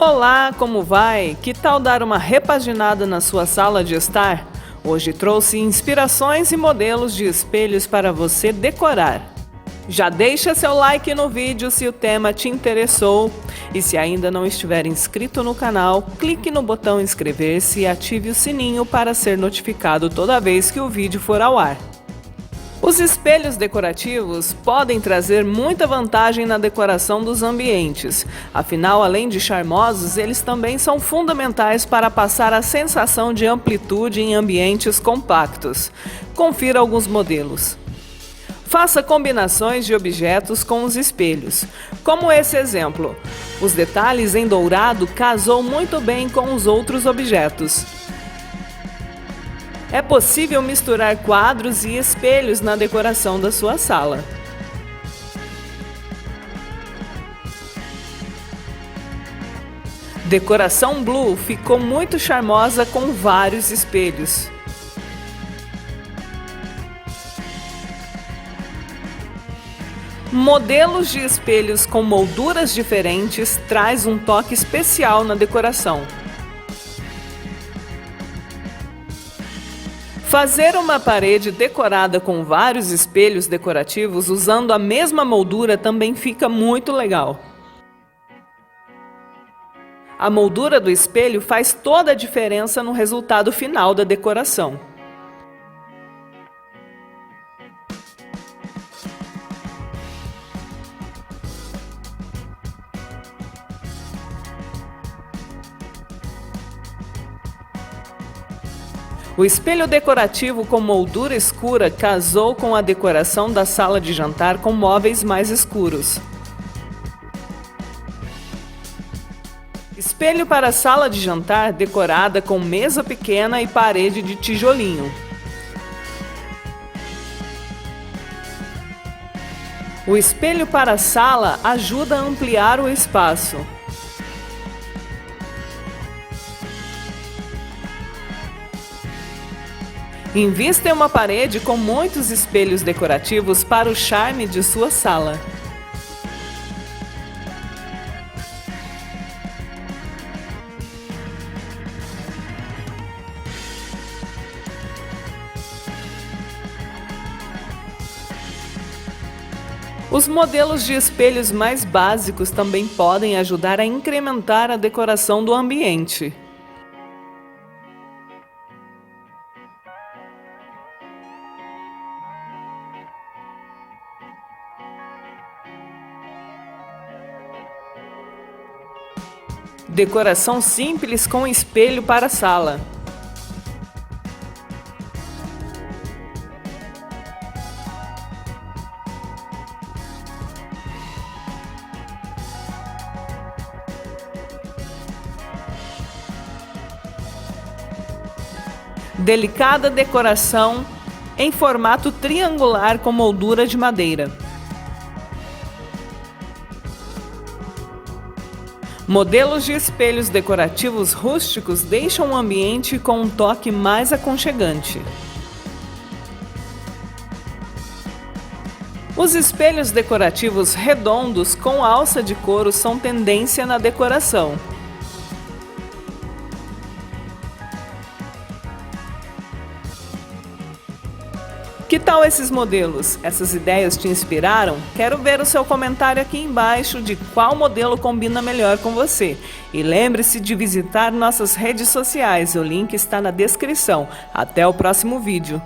Olá, como vai? Que tal dar uma repaginada na sua sala de estar? Hoje trouxe inspirações e modelos de espelhos para você decorar. Já deixa seu like no vídeo se o tema te interessou e se ainda não estiver inscrito no canal, clique no botão inscrever-se e ative o sininho para ser notificado toda vez que o vídeo for ao ar. Os espelhos decorativos podem trazer muita vantagem na decoração dos ambientes. Afinal, além de charmosos, eles também são fundamentais para passar a sensação de amplitude em ambientes compactos. Confira alguns modelos. Faça combinações de objetos com os espelhos, como esse exemplo. Os detalhes em dourado casou muito bem com os outros objetos. É possível misturar quadros e espelhos na decoração da sua sala. Decoração Blue ficou muito charmosa com vários espelhos. Modelos de espelhos com molduras diferentes traz um toque especial na decoração. Fazer uma parede decorada com vários espelhos decorativos usando a mesma moldura também fica muito legal. A moldura do espelho faz toda a diferença no resultado final da decoração. O espelho decorativo com moldura escura casou com a decoração da sala de jantar com móveis mais escuros. Espelho para a sala de jantar decorada com mesa pequena e parede de tijolinho. O espelho para a sala ajuda a ampliar o espaço. Invista em uma parede com muitos espelhos decorativos para o charme de sua sala. Os modelos de espelhos mais básicos também podem ajudar a incrementar a decoração do ambiente. Decoração simples com espelho para a sala. Delicada decoração em formato triangular com moldura de madeira. Modelos de espelhos decorativos rústicos deixam o ambiente com um toque mais aconchegante. Os espelhos decorativos redondos com alça de couro são tendência na decoração. Que tal esses modelos? Essas ideias te inspiraram? Quero ver o seu comentário aqui embaixo de qual modelo combina melhor com você. E lembre-se de visitar nossas redes sociais, o link está na descrição. Até o próximo vídeo.